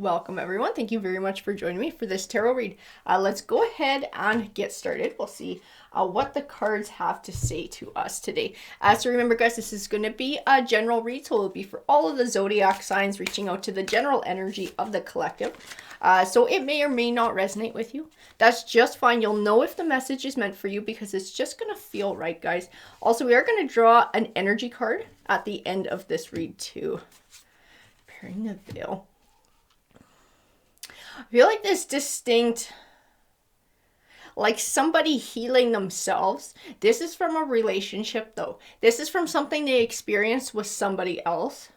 Welcome everyone. Thank you very much for joining me for this tarot read. Let's go ahead and get started. We'll see what the cards have to say to us today. So remember guys, this is going to be a general read, so it'll be for all of the zodiac signs, reaching out to the general energy of the collective. So it may or may not resonate with you. That's just fine. You'll know if the message is meant for you because it's just going to feel right, guys. Also, we are going to draw an energy card at the end of this read too. Preparing the veil. I feel like this distinct, like somebody healing themselves. This is from a relationship though. This is from something they experienced with somebody else.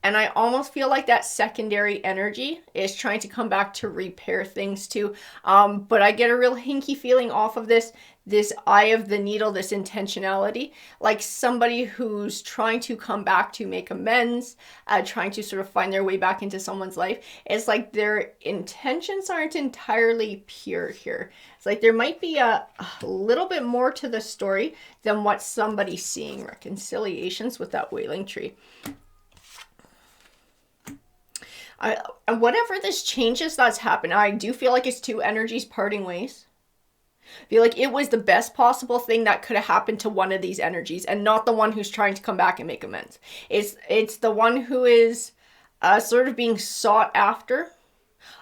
And I almost feel like that secondary energy is trying to come back to repair things too. But I get a real hinky feeling off of this eye of the needle, this intentionality, like somebody who's trying to come back to make amends, trying to sort of find their way back into someone's life. It's like their intentions aren't entirely pure here. It's like there might be a little bit more to the story than what somebody's seeing. Reconciliations with that wailing tree. And whatever this changes that's happened, I do feel like it's two energies parting ways. I feel like it was the best possible thing that could have happened to one of these energies and not the one who's trying to come back and make amends. It's the one who is sort of being sought after.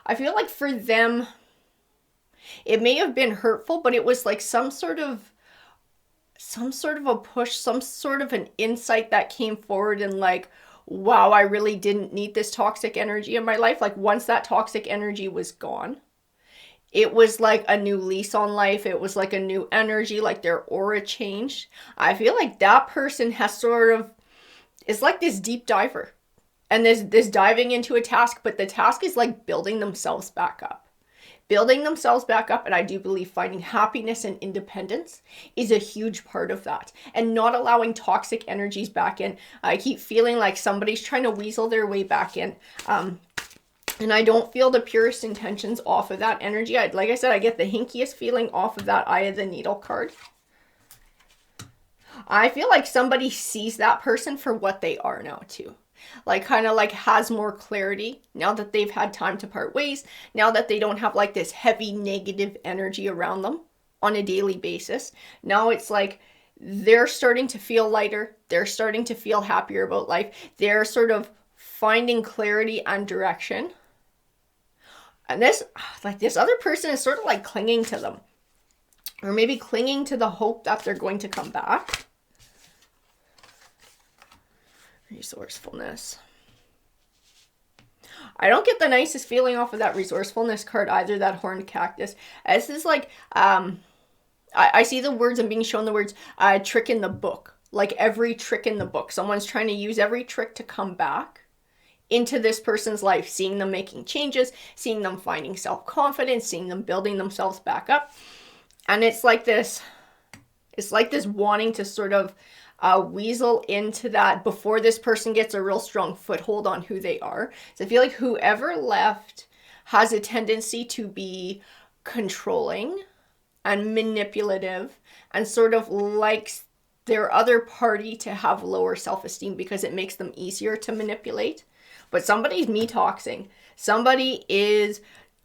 I feel like for them, it may have been hurtful, but it was like some sort of a push, some sort of an insight that came forward and like, wow, I really didn't need this toxic energy in my life. Like once that toxic energy was gone, it was like a new lease on life. It was like a new energy, like their aura changed. I feel like that person has sort of, it's like this deep diver and this diving into a task, but the task is like building themselves back up. Building themselves back up, and I do believe finding happiness and independence is a huge part of that. And not allowing toxic energies back in. I keep feeling like somebody's trying to weasel their way back in. And I don't feel the purest intentions off of that energy. Like I said, I get the hinkiest feeling off of that Eye of the Needle card. I feel like somebody sees that person for what they are now too. Like kind of like has more clarity now that they've had time to part ways, now that they don't have like this heavy negative energy around them on a daily basis. Now it's like they're starting to feel lighter, they're starting to feel happier about life, they're sort of finding clarity and direction. And this other person is sort of like clinging to them, or maybe clinging to the hope that they're going to come back. Resourcefulness. I don't get the nicest feeling off of that resourcefulness card either, that horned cactus. This is like, I see the words, I'm being shown the words, trick in the book. Like every trick in the book. Someone's trying to use every trick to come back into this person's life, seeing them making changes, seeing them finding self-confidence, seeing them building themselves back up. And it's like this wanting to sort of weasel into that before this person gets a real strong foothold on who they are. So I feel like whoever left has a tendency to be controlling and manipulative and sort of likes their other party to have lower self-esteem because it makes them easier to manipulate. But somebody's detoxing. Somebody is,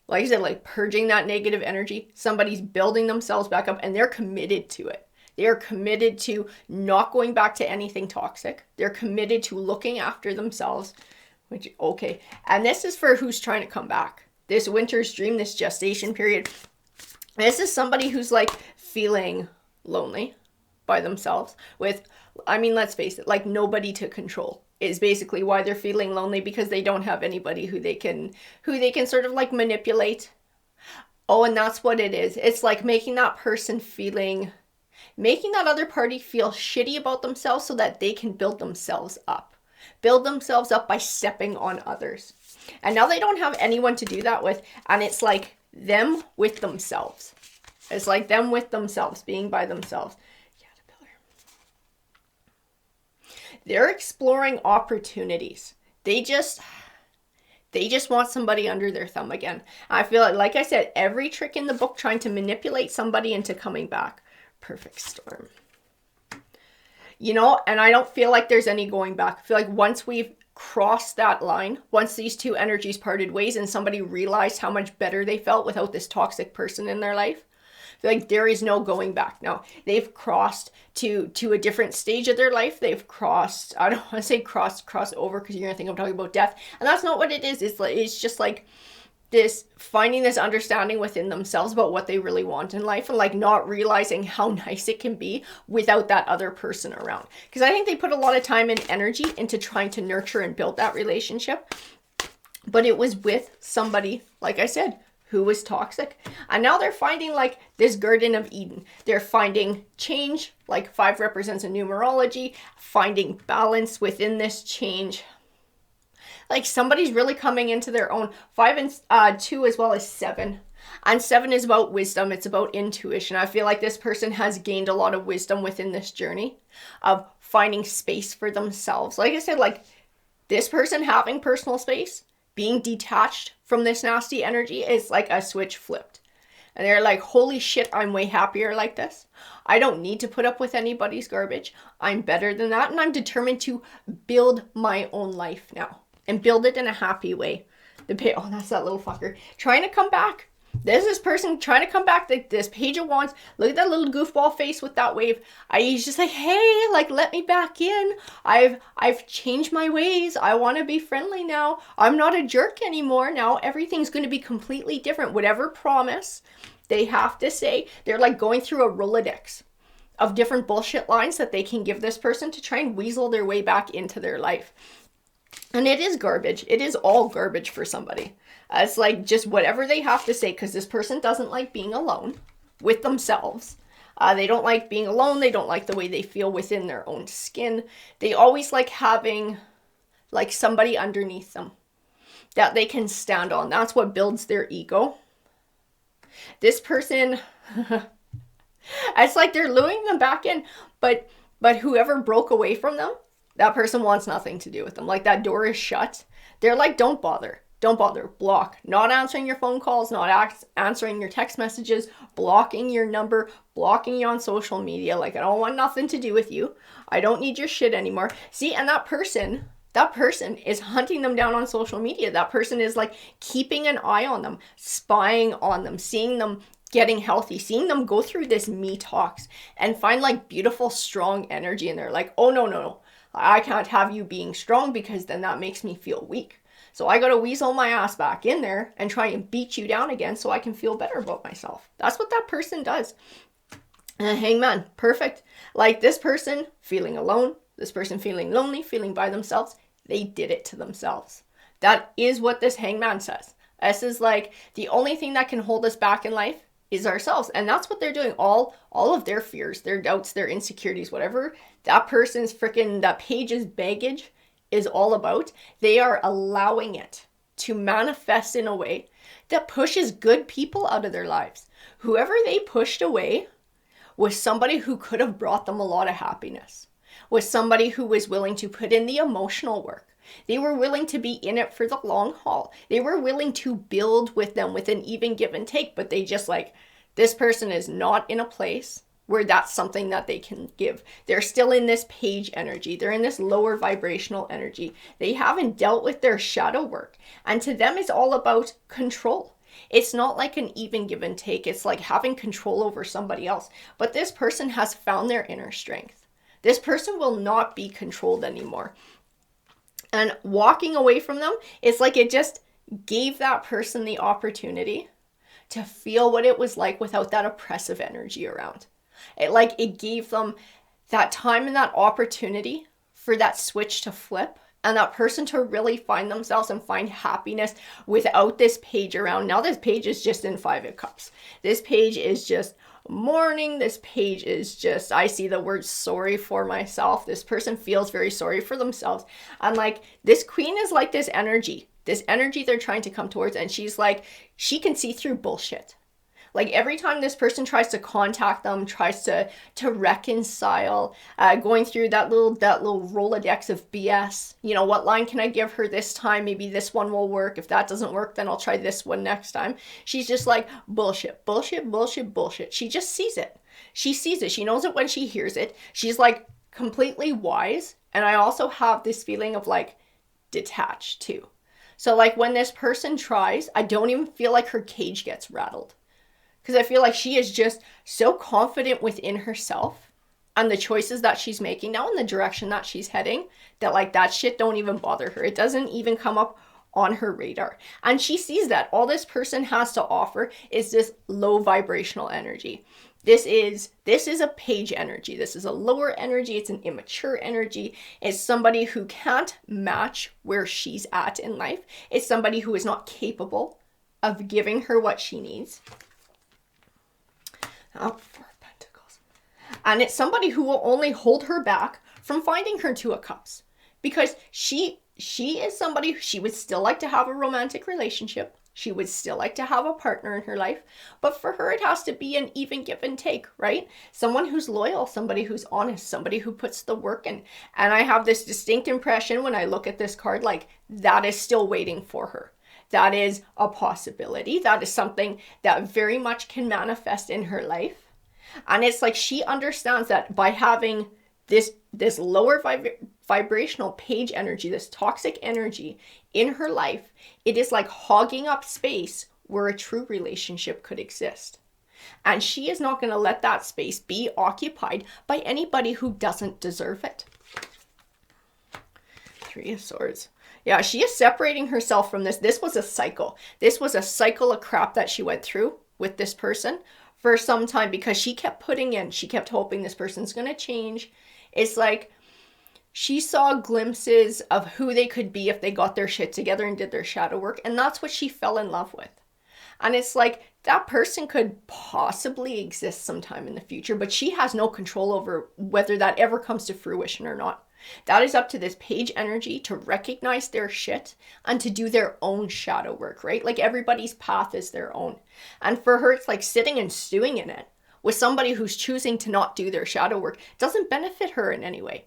like I said, like purging that negative energy. Somebody's building themselves back up and they're committed to it. They are committed to not going back to anything toxic. They're committed to looking after themselves, which, okay. And this is for who's trying to come back. This winter's dream, this gestation period. This is somebody who's like feeling lonely by themselves with, I mean, let's face it, like nobody to control is basically why they're feeling lonely, because they don't have anybody who they can sort of like manipulate. Oh, and that's what it is. It's like making that other party feel shitty about themselves so that they can build themselves up. Build themselves up by stepping on others. And now they don't have anyone to do that with. And it's like them with themselves. It's like them with themselves, being by themselves. Caterpillar. They're exploring opportunities. They just want somebody under their thumb again. I feel like I said, every trick in the book trying to manipulate somebody into coming back. Perfect storm. You know, and I don't feel like there's any going back. I feel like once we've crossed that line, once these two energies parted ways and somebody realized how much better they felt without this toxic person in their life, like there is no going back now. They've crossed to a different stage of their life. They've crossed, I don't want to say cross over because you're gonna think I'm talking about death, and that's not what it is. It's just like this, finding this understanding within themselves about what they really want in life, and like not realizing how nice it can be without that other person around. Because I think they put a lot of time and energy into trying to nurture and build that relationship, but it was with somebody, like I said, who was toxic. And now they're finding like this Garden of Eden. They're finding change, like 5 represents a numerology, finding balance within this change. Like somebody's really coming into their own. 5 and 2 as well as 7. And 7 is about wisdom. It's about intuition. I feel like this person has gained a lot of wisdom within this journey of finding space for themselves. Like I said, like this person having personal space, being detached from this nasty energy is like a switch flipped. And they're like, holy shit, I'm way happier like this. I don't need to put up with anybody's garbage. I'm better than that. And I'm determined to build my own life now. And build it in a happy way. Oh, that's that little fucker. Trying to come back. This person trying to come back. This Page of Wands. Look at that little goofball face with that wave. He's just like, hey, like, let me back in. I've changed my ways. I want to be friendly now. I'm not a jerk anymore. Now everything's going to be completely different. Whatever promise they have to say. They're like going through a Rolodex of different bullshit lines that they can give this person to try and weasel their way back into their life. And it is garbage. It is all garbage for somebody. It's like just whatever they have to say, because this person doesn't like being alone with themselves. They don't like being alone. They don't like the way they feel within their own skin. They always like having like somebody underneath them that they can stand on. That's what builds their ego. This person, it's like they're luring them back in, but whoever broke away from them, that person wants nothing to do with them. Like that door is shut. They're like, don't bother. Don't bother. Block. Not answering your phone calls, not answering your text messages, blocking your number, blocking you on social media. Like, I don't want nothing to do with you. I don't need your shit anymore. See, and that person is hunting them down on social media. That person is like keeping an eye on them, spying on them, seeing them getting healthy, seeing them go through this me talks and find like beautiful, strong energy. And they're like, oh, no. I can't have you being strong because then that makes me feel weak. So I got to weasel my ass back in there and try and beat you down again so I can feel better about myself. That's what that person does. And Hangman, perfect. Like this person feeling alone, this person feeling lonely, feeling by themselves, they did it to themselves. That is what this Hangman says. This is like the only thing that can hold us back in life is ourselves. And that's what they're doing. All of their fears, their doubts, their insecurities, whatever that person's that Page's baggage is all about, they are allowing it to manifest in a way that pushes good people out of their lives. Whoever they pushed away was somebody who could have brought them a lot of happiness, was somebody who was willing to put in the emotional work. They were willing to be in it for the long haul. They were willing to build with them with an even give and take, but they just like, this person is not in a place where that's something that they can give. They're still in this Page energy. They're in this lower vibrational energy. They haven't dealt with their shadow work. And to them, it's all about control. It's not like an even give and take. It's like having control over somebody else. But this person has found their inner strength. This person will not be controlled anymore. And walking away from them, it's like it just gave that person the opportunity to feel what it was like without that oppressive energy around. It gave them that time and that opportunity for that switch to flip and that person to really find themselves and find happiness without this Page around. Now this Page is just in 5 of Cups. This Page is just mourning. This Page is just, I see the word sorry for myself. This person feels very sorry for themselves. And like this Queen is like this energy they're trying to come towards, and she's like, she can see through bullshit. Like every time this person tries to contact them, tries to reconcile, going through that little Rolodex of BS, you know, what line can I give her this time? Maybe this one will work. If that doesn't work, then I'll try this one next time. She's just like, bullshit. She just sees it. She sees it. She knows it when she hears it. She's like completely wise. And I also have this feeling of like, detached too. So like when this person tries, I don't even feel like her cage gets rattled. Because I feel like she is just so confident within herself and the choices that she's making now and the direction that she's heading that like that shit don't even bother her. It doesn't even come up on her radar. And she sees that all this person has to offer is this low vibrational energy. This is a page energy. This is a lower energy. It's an immature energy. It's somebody who can't match where she's at in life. It's somebody who is not capable of giving her what she needs. Oh, 4 of Pentacles. And it's somebody who will only hold her back from finding her Two of Cups. Because she is somebody, she would still like to have a romantic relationship. She would still like to have a partner in her life. But for her, it has to be an even give and take, right? Someone who's loyal, somebody who's honest, somebody who puts the work in. And I have this distinct impression when I look at this card, like that is still waiting for her. That is a possibility. That is something that very much can manifest in her life. And it's like she understands that by having this lower vibrational page energy, this toxic energy in her life, it is like hogging up space where a true relationship could exist. And she is not going to let that space be occupied by anybody who doesn't deserve it. 3 of Swords. Yeah, she is separating herself from this. This was a cycle. This was a cycle of crap that she went through with this person for some time because she kept putting in, she kept hoping this person's going to change. It's like she saw glimpses of who they could be if they got their shit together and did their shadow work. And that's what she fell in love with. And it's like that person could possibly exist sometime in the future, but she has no control over whether that ever comes to fruition or not. That is up to this page energy to recognize their shit and to do their own shadow work, right? Like everybody's path is their own. And for her, it's like sitting and stewing in it with somebody who's choosing to not do their shadow work doesn't benefit her in any way,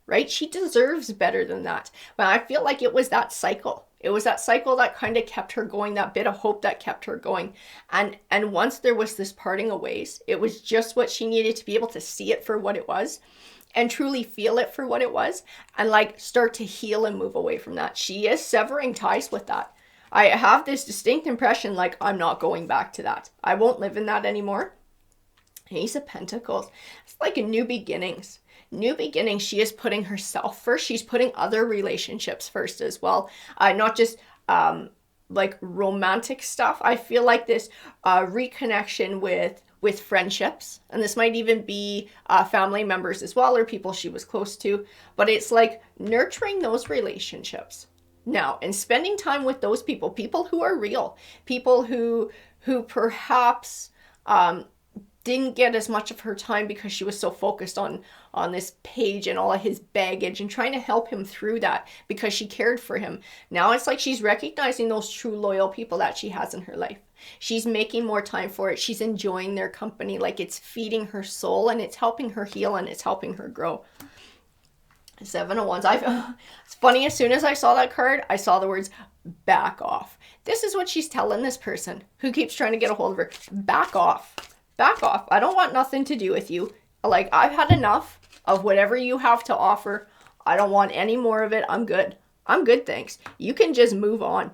right? She deserves better than that. But I feel like it was that cycle. It was that cycle that kind of kept her going, that bit of hope that kept her going. And once there was this parting of ways, it was just what she needed to be able to see it for what it was and truly feel it for what it was and like start to heal and move away from that. She is severing ties with that. I have this distinct impression like I'm not going back to that. I won't live in that anymore. Ace of Pentacles. It's like a new beginnings. New beginnings. She is putting herself first. She's putting other relationships first as well. Not just like romantic stuff. I feel like this reconnection with friendships, and this might even be family members as well or people she was close to, but it's like nurturing those relationships now and spending time with those people who are real, people who perhaps didn't get as much of her time because she was so focused on this page and all of his baggage and trying to help him through that because she cared for him. Now it's like she's recognizing those true loyal people that she has in her life. She's making more time for it. She's enjoying their company. Like it's feeding her soul and it's helping her heal and it's helping her grow. 7 of Wands. It's funny, as soon as I saw that card, I saw the words back off. This is what she's telling this person who keeps trying to get a hold of her. Back off. Back off. I don't want nothing to do with you. Like, I've had enough of whatever you have to offer. I don't want any more of it. I'm good. I'm good, thanks. You can just move on.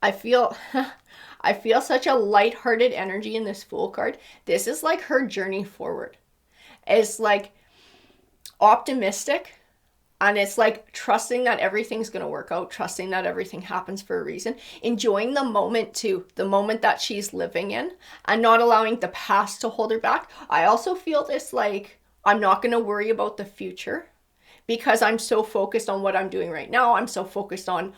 I feel such a lighthearted energy in this Fool card. This is like her journey forward. It's like optimistic. And it's like trusting that everything's going to work out, trusting that everything happens for a reason, enjoying the moment too, the moment that she's living in, and not allowing the past to hold her back. I also feel this like I'm not going to worry about the future because I'm so focused on what I'm doing right now. I'm so focused on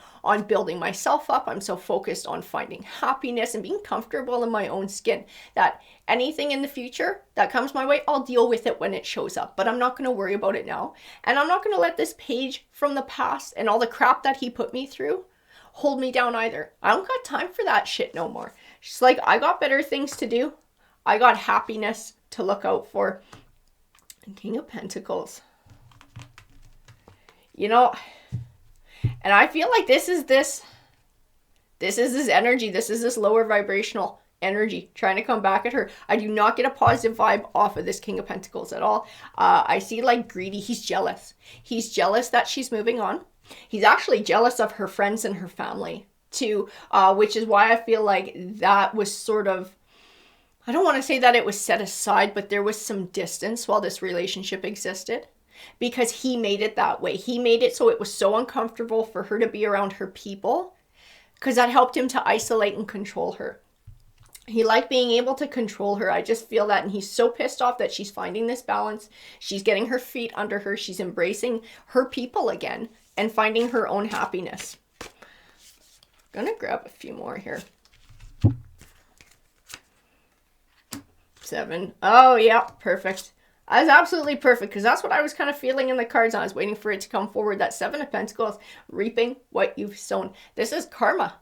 building myself up. I'm so focused on finding happiness and being comfortable in my own skin that anything in the future that comes my way, I'll deal with it when it shows up, but I'm not going to worry about it now. And I'm not going to let this page from the past and all the crap that he put me through hold me down either. I don't got time for that shit no more. She's like, I got better things to do. I got happiness to look out for. And King of Pentacles. You know, and I feel like this is this energy. This is this lower vibrational energy trying to come back at her. I do not get a positive vibe off of this King of Pentacles at all. I see like greedy. He's jealous. He's jealous that she's moving on. He's actually jealous of her friends and her family too, which is why I feel like that was sort of, I don't want to say that it was set aside, but there was some distance while this relationship existed because he made it that way. He made it so it was so uncomfortable for her to be around her people because that helped him to isolate and control her. He liked being able to control her. I just feel that. And he's so pissed off that she's finding this balance. She's getting her feet under her. She's embracing her people again and finding her own happiness. I'm gonna grab a few more here. 7. Oh, yeah, perfect. That's absolutely perfect because that's what I was kind of feeling in the cards. I was waiting for it to come forward. That 7 of Pentacles, reaping what you've sown. This is karma.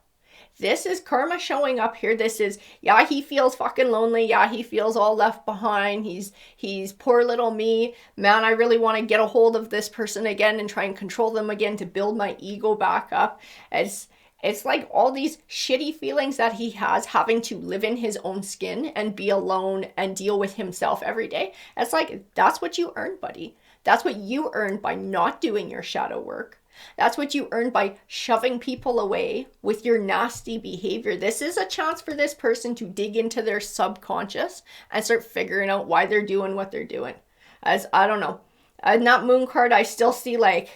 This is karma showing up here. This is, yeah, he feels fucking lonely. Yeah, he feels all left behind. He's poor little me. Man, I really want to get a hold of this person again and try and control them again to build my ego back up. It's like all these shitty feelings that he has having to live in his own skin and be alone and deal with himself every day. It's like, that's what you earned, buddy. That's what you earned by not doing your shadow work. That's what you earned by shoving people away with your nasty behavior. This is a chance for this person to dig into their subconscious and start figuring out why they're doing what they're doing. As I don't know. In that moon card, I still feel like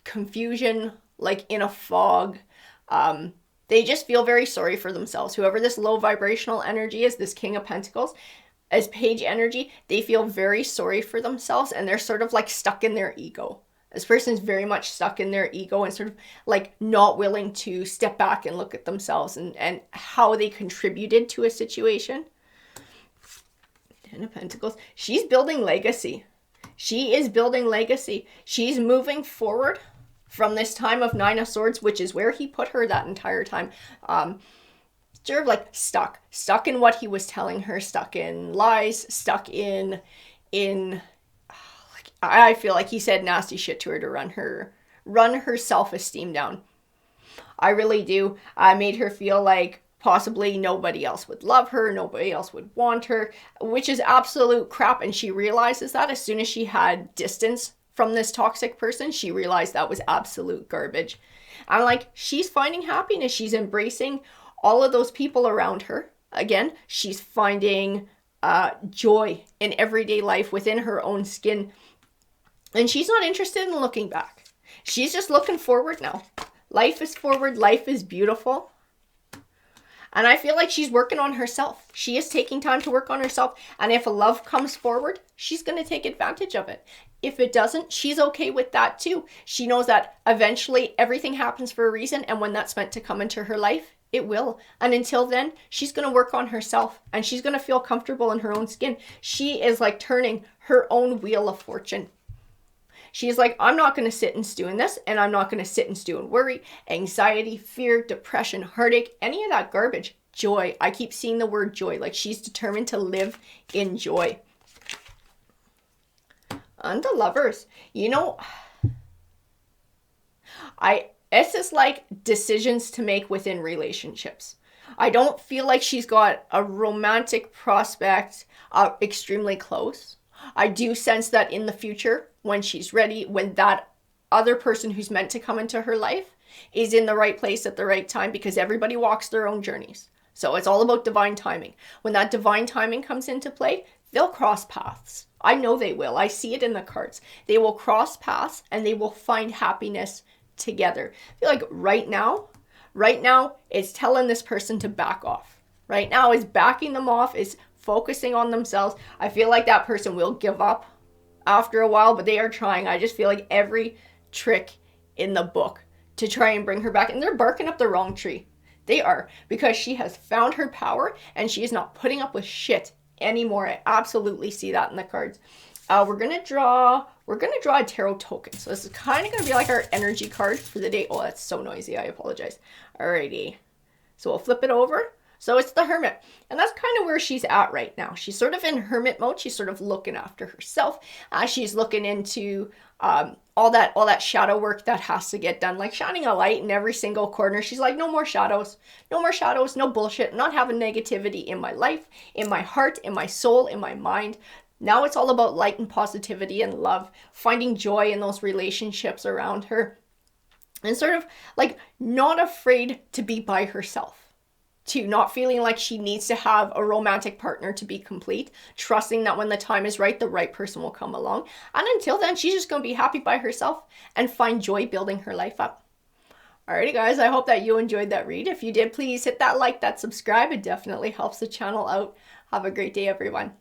confusion, like in a fog. They just feel very sorry for themselves. Whoever this low vibrational energy is, this King of Pentacles, as page energy, they feel very sorry for themselves and they're sort of like stuck in their ego. This person's very much stuck in their ego and sort of like not willing to step back and look at themselves and how they contributed to a situation. 10 of Pentacles. She's building legacy. She is building legacy. She's moving forward from this time of 9 of Swords, which is where he put her that entire time. Sort of like stuck in what he was telling her, stuck in lies, stuck in like, I feel like he said nasty shit to her to run her self-esteem down. I really do. I made her feel like possibly nobody else would love her, nobody else would want her, which is absolute crap. And she realizes that as soon as she had distance from this toxic person, she realized that was absolute garbage. I'm like, she's finding happiness. She's embracing all of those people around her. Again, she's finding joy in everyday life within her own skin. And she's not interested in looking back. She's just looking forward now. Life is forward. Life is beautiful. And I feel like she's working on herself. She is taking time to work on herself. And if a love comes forward, she's going to take advantage of it. If it doesn't, she's okay with that too. She knows that eventually everything happens for a reason. And when that's meant to come into her life, it will. And until then, she's going to work on herself and she's going to feel comfortable in her own skin. She is like turning her own wheel of fortune. She's like, I'm not going to sit and stew in this, and I'm not going to sit and stew in worry, anxiety, fear, depression, heartache, any of that garbage. Joy. I keep seeing the word joy. Like she's determined to live in joy. And the Lovers. You know, this is like decisions to make within relationships. I don't feel like she's got a romantic prospect extremely close. I do sense that in the future, when she's ready, when that other person who's meant to come into her life is in the right place at the right time, because everybody walks their own journeys. So it's all about divine timing. When that divine timing comes into play, they'll cross paths. I know they will. I see it in the cards. They will cross paths and they will find happiness together. I feel like right now, it's telling this person to back off. Right now, it's backing them off, it's focusing on themselves. I feel like that person will give up after a while, but they are trying. I just feel like every trick in the book to try and bring her back, and they're barking up the wrong tree. They are, because she has found her power and she is not putting up with shit anymore. I absolutely see that in the cards. We're gonna draw a tarot token. So this is kind of gonna be like our energy card for the day. Oh, that's so noisy. I apologize. Alrighty. So we'll flip it over. So it's the Hermit. And that's kind of where she's at right now. She's sort of in hermit mode. She's sort of looking after herself. She's looking into all that shadow work that has to get done, like shining a light in every single corner. She's like, no more shadows, no bullshit. I'm not having negativity in my life, in my heart, in my soul, in my mind. Now it's all about light and positivity and love, finding joy in those relationships around her, and sort of like not afraid to be by herself. To not feeling like she needs to have a romantic partner to be complete, trusting that when the time is right, the right person will come along. And until then, she's just going to be happy by herself and find joy building her life up. Alrighty guys, I hope that you enjoyed that read. If you did, please hit that like, that subscribe. It definitely helps the channel out. Have a great day, everyone.